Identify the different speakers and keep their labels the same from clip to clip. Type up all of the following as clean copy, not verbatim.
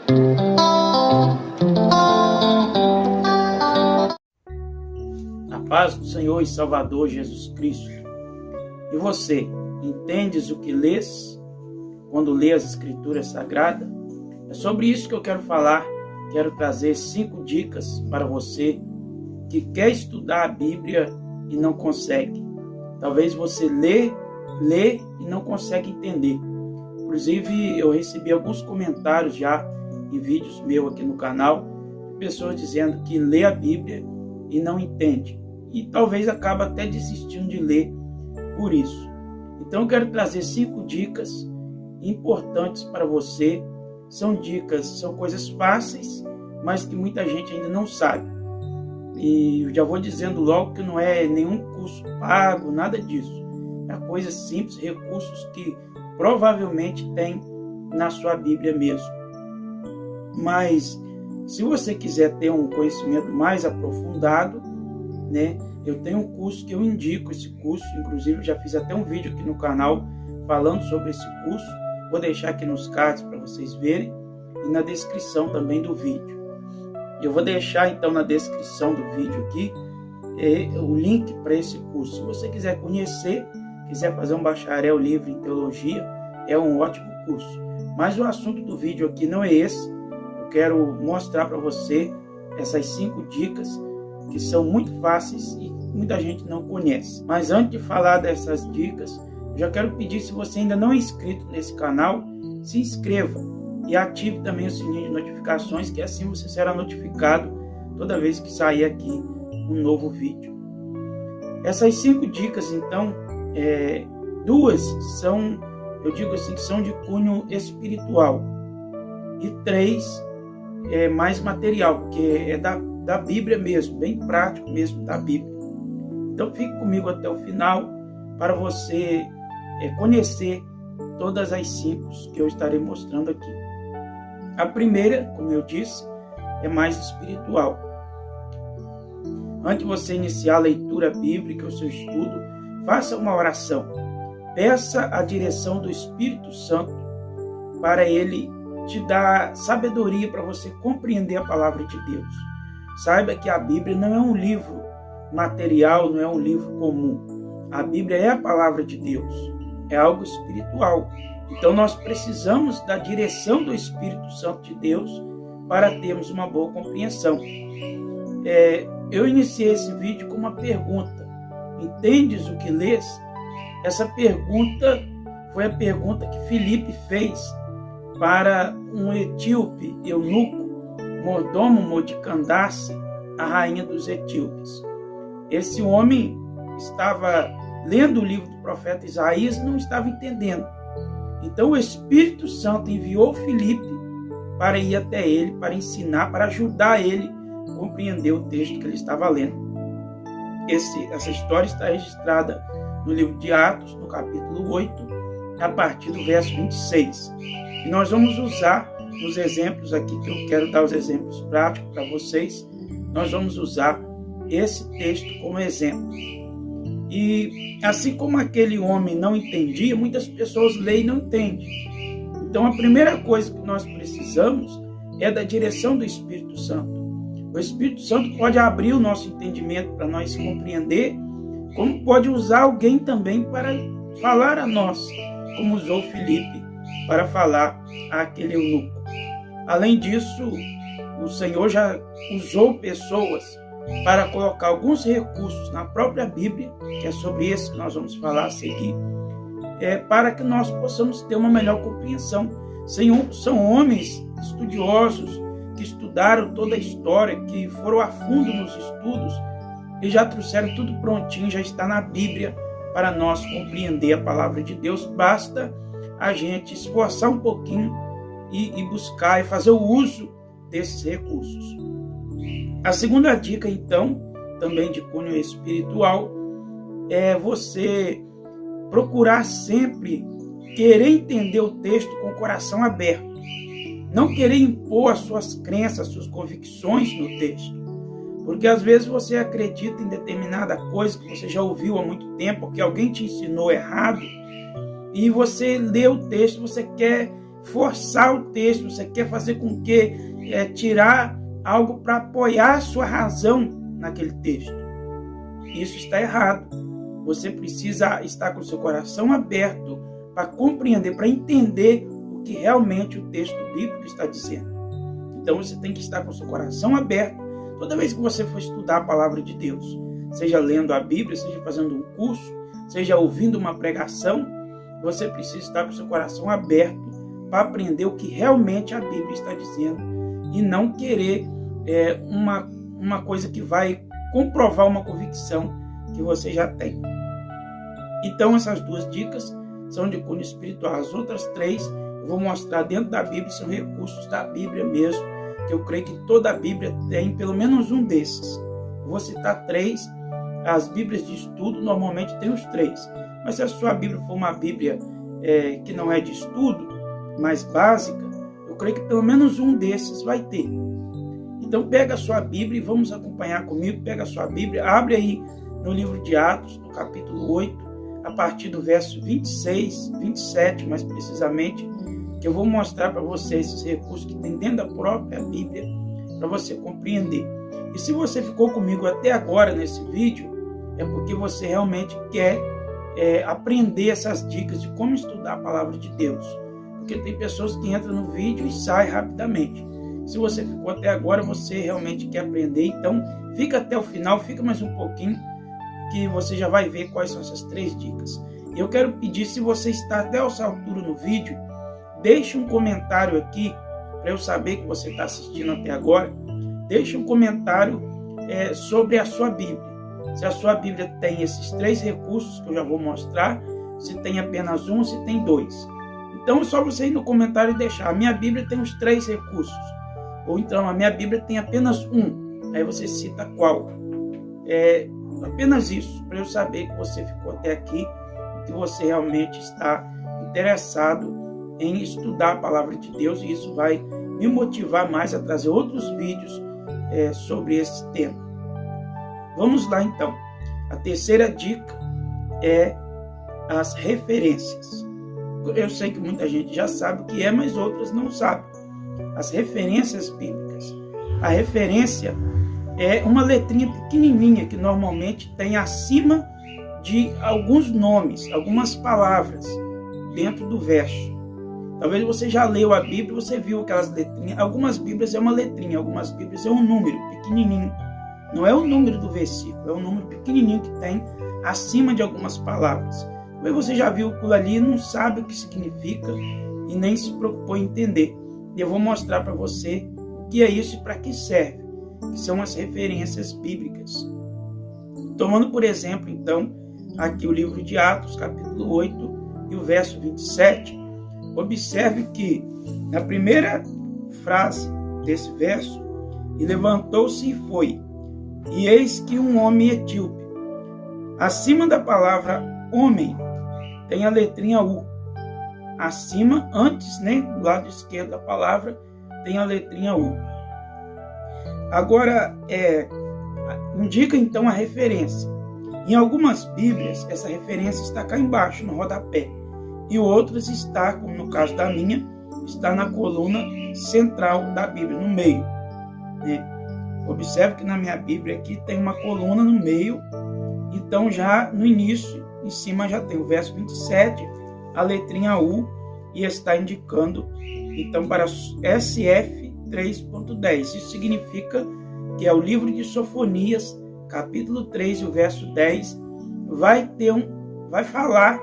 Speaker 1: A paz do Senhor e Salvador Jesus Cristo. E você, entendes o que lês quando lê as Escrituras Sagradas? É sobre isso que eu quero falar. Quero trazer 5 dicas para você que quer estudar a Bíblia e não consegue. Talvez você lê e não consegue entender. Inclusive, eu recebi alguns comentários já em vídeos meus aqui no canal, de pessoas dizendo que lê a Bíblia e não entende. E talvez acabe até desistindo de ler por isso. Então eu quero trazer 5 dicas importantes para você. São dicas, são coisas fáceis, mas que muita gente ainda não sabe. E eu já vou dizendo logo que não é nenhum curso pago, nada disso. É coisa simples, recursos que provavelmente tem na sua Bíblia mesmo. Mas se você quiser ter um conhecimento mais aprofundado, né, eu tenho um curso que eu indico esse curso. Inclusive eu já fiz até um vídeo aqui no canal falando sobre esse curso. Vou deixar aqui nos cards para vocês verem e na descrição também do vídeo. Eu vou deixar então na descrição do vídeo aqui o link para esse curso. Se você quiser conhecer, quiser fazer um bacharel livre em teologia, é um ótimo curso. Mas o assunto do vídeo aqui não é esse. Eu quero mostrar para você essas 5 dicas que são muito fáceis e muita gente não conhece. Mas antes de falar dessas dicas, eu já quero pedir, se você ainda não é inscrito nesse canal, se inscreva e ative também o sininho de notificações, que assim você será notificado toda vez que sair aqui um novo vídeo. Essas 5 dicas, então, 2 são, eu digo assim, que são de cunho espiritual e 3 é mais material, porque é da Bíblia mesmo, bem prático mesmo da Bíblia. Então fique comigo até o final para você conhecer todas as 5 que eu estarei mostrando aqui. A primeira, como eu disse, é mais espiritual. Antes de você iniciar a leitura bíblica, o seu estudo, faça uma oração. Peça a direção do Espírito Santo para ele te dar sabedoria para você compreender a palavra de Deus. Saiba que a Bíblia não é um livro material, não é um livro comum. A Bíblia é a palavra de Deus, é algo espiritual. Então nós precisamos da direção do Espírito Santo de Deus para termos uma boa compreensão. Eu iniciei esse vídeo com uma pergunta: entendes o que lês? Essa pergunta foi a pergunta que Filipe fez para um etíope eunuco, mordomo de Candace, a rainha dos etíopes. Esse homem estava lendo o livro do profeta Isaías e não estava entendendo. Então o Espírito Santo enviou Filipe para ir até ele, para ensinar, para ajudar ele a compreender o texto que ele estava lendo. Essa história está registrada no livro de Atos, no capítulo 8, a partir do verso 26. E nós vamos usar os exemplos aqui, que eu quero dar os exemplos práticos para vocês. Nós vamos usar esse texto como exemplo. E assim como aquele homem não entendia, muitas pessoas leem e não entendem. Então a primeira coisa que nós precisamos é da direção do Espírito Santo. O Espírito Santo pode abrir o nosso entendimento para nós compreender, como pode usar alguém também para falar a nós, como usou Filipe para falar àquele eunuco. Além disso, o Senhor já usou pessoas para colocar alguns recursos na própria Bíblia, que é sobre isso que nós vamos falar a seguir, para que nós possamos ter uma melhor compreensão. São homens estudiosos que estudaram toda a história, que foram a fundo nos estudos e já trouxeram tudo prontinho, já está na Bíblia para nós compreender a palavra de Deus. Basta a gente esforçar um pouquinho e buscar e fazer o uso desses recursos. A segunda dica, então, também de cunho espiritual, é você procurar sempre querer entender o texto com o coração aberto. Não querer impor as suas crenças, as suas convicções no texto. Porque às vezes você acredita em determinada coisa que você já ouviu há muito tempo, que alguém te ensinou errado, e você lê o texto, você quer forçar o texto, você quer fazer com que tirar algo para apoiar a sua razão naquele texto. Isso está errado. Você precisa estar com o seu coração aberto para compreender, para entender o que realmente o texto bíblico está dizendo. Então você tem que estar com o seu coração aberto toda vez que você for estudar a palavra de Deus. Seja lendo a Bíblia, seja fazendo um curso, seja ouvindo uma pregação, você precisa estar com o seu coração aberto para aprender o que realmente a Bíblia está dizendo e não querer uma coisa que vai comprovar uma convicção que você já tem. Então essas 2 dicas são de cunho espiritual. As outras 3 eu vou mostrar dentro da Bíblia, são recursos da Bíblia mesmo, que eu creio que toda a Bíblia tem pelo menos um desses. Eu vou citar 3. As Bíblias de estudo normalmente tem os 3. Mas se a sua Bíblia for uma Bíblia que não é de estudo, mais básica, eu creio que pelo menos um desses vai ter. Então pega a sua Bíblia e vamos acompanhar comigo. Pega a sua Bíblia, abre aí no livro de Atos, no capítulo 8, a partir do verso 26, 27 mais precisamente, que eu vou mostrar para você esses recursos que tem dentro da própria Bíblia, para você compreender. E se você ficou comigo até agora nesse vídeo, é porque você realmente quer aprender essas dicas de como estudar a palavra de Deus. Porque tem pessoas que entram no vídeo e saem rapidamente. Se você ficou até agora, você realmente quer aprender, então fica até o final, fica mais um pouquinho, que você já vai ver quais são essas 3 dicas. E eu quero pedir, se você está até essa altura no vídeo, deixe um comentário aqui, para eu saber que você está assistindo até agora. Deixe um comentário sobre a sua Bíblia. Se a sua Bíblia tem esses 3 recursos que eu já vou mostrar, se tem apenas um, se tem 2. Então é só você ir no comentário e deixar. A minha Bíblia tem os 3 recursos. Ou então a minha Bíblia tem apenas um. Aí você cita qual. Apenas isso, para eu saber que você ficou até aqui e que você realmente está interessado em estudar a palavra de Deus, e isso vai me motivar mais a trazer outros vídeos sobre esse tema. Vamos lá então. A terceira dica é as referências. Eu sei que muita gente já sabe o que é, mas outras não sabem. As referências bíblicas. A referência é uma letrinha pequenininha que normalmente tem acima de alguns nomes, algumas palavras dentro do verso. Talvez você já leu a Bíblia, você viu aquelas letrinhas. Algumas Bíblias é uma letrinha, algumas Bíblias é um número pequenininho. Não é o número do versículo, é um número pequenininho que tem acima de algumas palavras. Talvez você já viu aquilo ali e não sabe o que significa e nem se preocupou em entender. E eu vou mostrar para você o que é isso e para que serve, que são as referências bíblicas. Tomando por exemplo, então, aqui o livro de Atos, capítulo 8 e o verso 27, observe que na primeira frase desse verso, e levantou-se e foi, e eis que um homem etíope. Acima da palavra homem tem a letrinha U. Acima, antes, do lado esquerdo da palavra, tem a letrinha U. Agora, indica então a referência. Em algumas Bíblias, essa referência está cá embaixo, no rodapé. E outras está, como no caso da minha, está na coluna central da Bíblia, no meio. Observe que na minha Bíblia aqui tem uma coluna no meio. Então já no início, em cima já tem o verso 27, a letrinha U, e está indicando então para SF 3.10. Isso significa que é o livro de Sofonias, capítulo 3, o verso 10, vai falar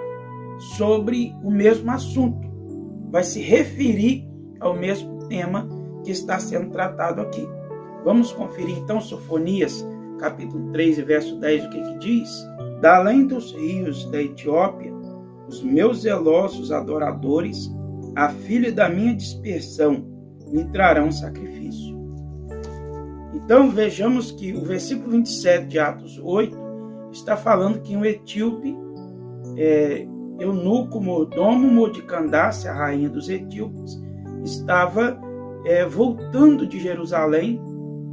Speaker 1: sobre o mesmo assunto, vai se referir ao mesmo tema que está sendo tratado aqui. Vamos conferir então Sofonias, capítulo 3, verso 10, o que diz? Da além dos rios da Etiópia, os meus zelosos adoradores, a filha da minha dispersão, me trarão sacrifício. Então vejamos que o versículo 27 de Atos 8 está falando que um etíope, eunuco mordomo Modicandace, a rainha dos etíopes, estava voltando de Jerusalém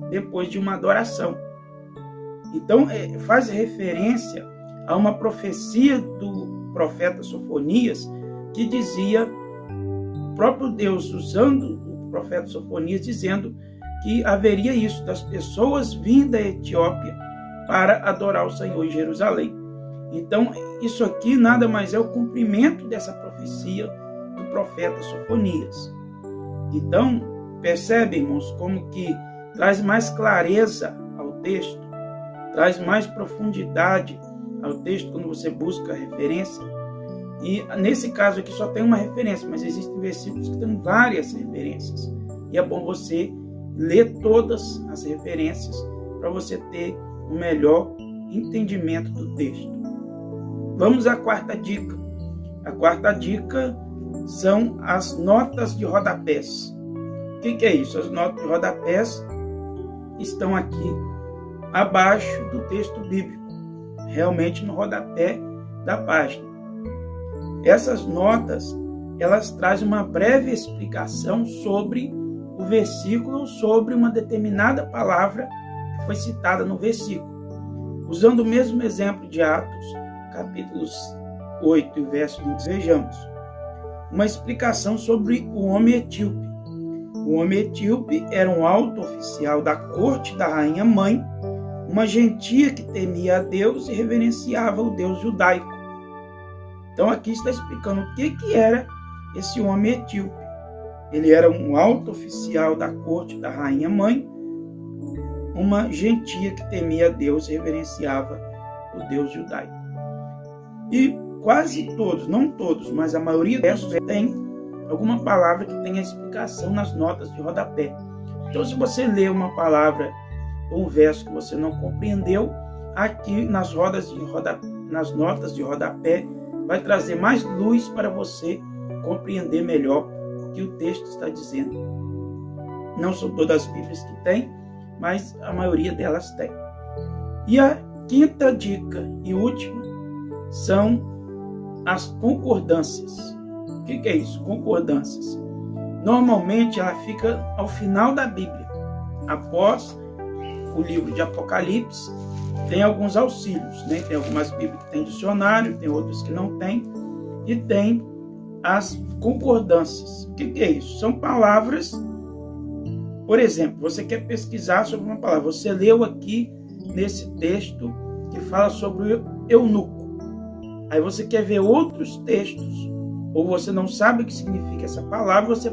Speaker 1: depois de uma adoração. Então faz referência a uma profecia do profeta Sofonias que dizia próprio Deus usando o profeta Sofonias, dizendo que haveria isso, das pessoas vindo da Etiópia para adorar o Senhor em Jerusalém. Então, isso aqui nada mais é o cumprimento dessa profecia do profeta Sofonias. Então, percebe, irmãos, como que traz mais clareza ao texto, traz mais profundidade ao texto quando você busca a referência. E nesse caso aqui só tem uma referência, mas existem versículos que têm várias referências. E é bom você ler todas as referências para você ter um melhor entendimento do texto. Vamos à quarta dica. A quarta dica são as notas de rodapés. O que é isso? As notas de rodapés estão aqui abaixo do texto bíblico, realmente no rodapé da página. Essas notas, elas trazem uma breve explicação sobre o versículo, sobre uma determinada palavra que foi citada no versículo. Usando o mesmo exemplo de Atos, capítulos 8 e verso 20, vejamos uma explicação sobre o homem etíope. O homem etíope era um alto oficial da corte da rainha mãe, uma gentia que temia a Deus e reverenciava o Deus judaico. Então aqui está explicando o que era esse homem etíope. Ele era um alto oficial da corte da rainha mãe, uma gentia que temia a Deus e reverenciava o Deus judaico. E quase todos, não todos, mas a maioria desses tem alguma palavra que tem a explicação nas notas de rodapé. Então, se você lê uma palavra ou um verso que você não compreendeu, aqui nas notas de rodapé vai trazer mais luz para você compreender melhor o que o texto está dizendo. Não são todas as Bíblias que tem, mas a maioria delas tem. E a quinta dica e última são as concordâncias. O que é isso? Concordâncias. Normalmente ela fica ao final da Bíblia. Após o livro de Apocalipse, tem alguns auxílios, né? Tem algumas Bíblias que tem dicionário, tem outras que não tem, e tem as concordâncias. O que é isso? São palavras, por exemplo, você quer pesquisar sobre uma palavra, você leu aqui nesse texto que fala sobre o eunuco. Aí você quer ver outros textos, ou você não sabe o que significa essa palavra, você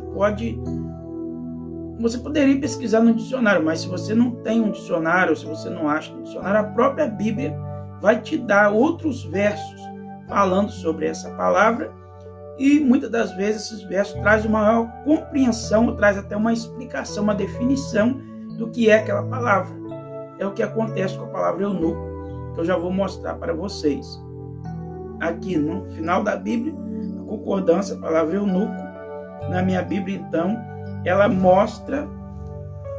Speaker 1: poderia pesquisar no dicionário, mas se você não tem um dicionário, ou se você não acha no dicionário, a própria Bíblia vai te dar outros versos falando sobre essa palavra, e muitas das vezes esses versos trazem uma maior compreensão, ou traz até uma explicação, uma definição do que é aquela palavra. É o que acontece com a palavra eunuco, que eu já vou mostrar para vocês. Aqui no final da Bíblia, a concordância, a palavra eunuco, na minha Bíblia, então, ela mostra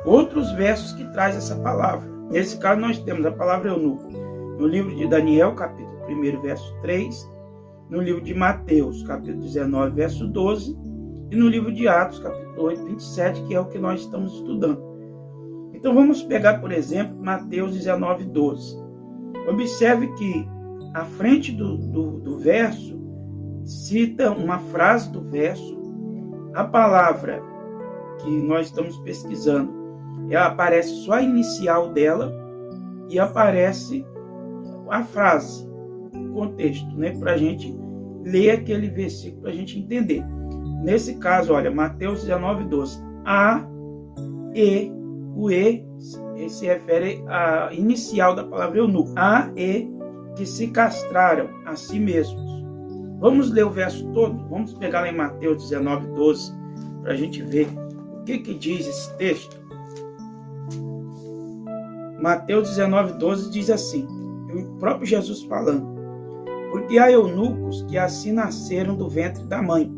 Speaker 1: outros versos que traz essa palavra. Nesse caso, nós temos a palavra eunuco no livro de Daniel, capítulo 1, verso 3, no livro de Mateus, capítulo 19, verso 12, e no livro de Atos, capítulo 8, 27, que é o que nós estamos estudando. Então, vamos pegar, por exemplo, Mateus 19, 12. Observe que à frente do verso, cita uma frase do verso, a palavra que nós estamos pesquisando, ela aparece só a inicial dela e aparece a frase, o contexto, né, para a gente ler aquele versículo, para a gente entender. Nesse caso, olha, Mateus 19, 12, o E se refere à inicial da palavra eunuco, que se castraram a si mesmos. Vamos ler o verso todo? Vamos pegar lá em Mateus 19, 12, para a gente ver o que diz esse texto. Mateus 19, 12 diz assim, o próprio Jesus falando: porque há eunucos que assim nasceram do ventre da mãe,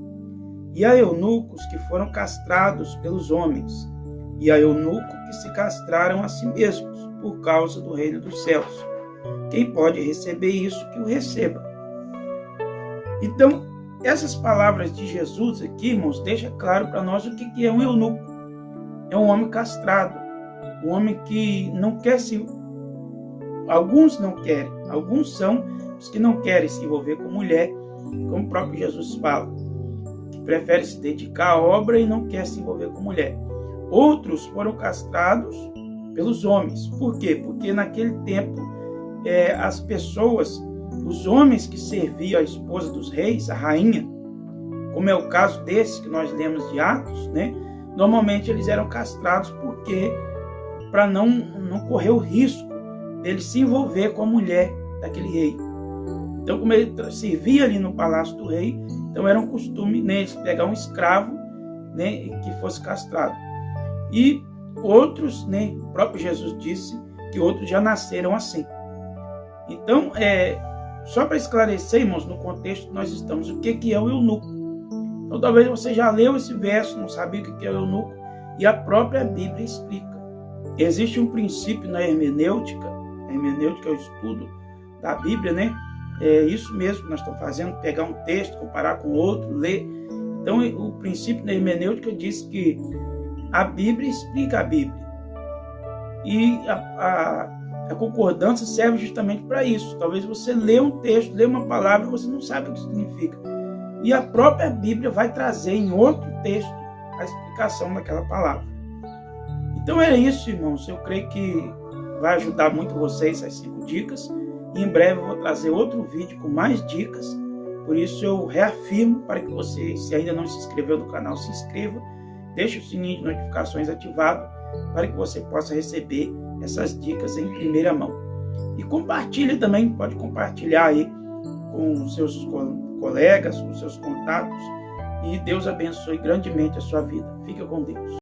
Speaker 1: e há eunucos que foram castrados pelos homens, e há eunucos que se castraram a si mesmos, por causa do reino dos céus. Quem pode receber isso, que o receba. Então, essas palavras de Jesus aqui, irmãos, deixa claro para nós o que é um eunuco. É um homem castrado, um homem que não quer se... Alguns não querem, alguns são os que não querem se envolver com mulher, como o próprio Jesus fala. prefere se dedicar à obra e não quer se envolver com mulher. Outros foram castrados pelos homens. Por quê? Porque naquele tempo as pessoas, os homens que serviam a esposa dos reis, a rainha, como é o caso desse que nós lemos de Atos, né? Normalmente eles eram castrados porque para não correr o risco dele se envolver com a mulher daquele rei. Então, como ele servia ali no palácio do rei, então era um costume, né, pegar um escravo, né, que fosse castrado. E outros, né, o próprio Jesus disse que outros já nasceram assim. Então, só para esclarecer, irmãos, no contexto que nós estamos, o que é o eunuco? Então, talvez você já leu esse verso, não sabia o que é o eunuco, e a própria Bíblia explica. Existe um princípio na hermenêutica, a hermenêutica é o estudo da Bíblia, né? É isso mesmo que nós estamos fazendo, pegar um texto, comparar com outro, ler. Então, o princípio da hermenêutica diz que a Bíblia explica a Bíblia. E a concordância serve justamente para isso. Talvez você lê um texto, lê uma palavra e você não sabe o que significa. E a própria Bíblia vai trazer em outro texto a explicação daquela palavra. Então é isso, irmãos. Eu creio que vai ajudar muito vocês essas 5 dicas. E em breve eu vou trazer outro vídeo com mais dicas. Por isso eu reafirmo para que você, se ainda não se inscreveu no canal, se inscreva. Deixe o sininho de notificações ativado para que você possa receber essas dicas em primeira mão. E compartilhe também, pode compartilhar aí com seus colegas, com seus contatos. E Deus abençoe grandemente a sua vida. Fique com Deus.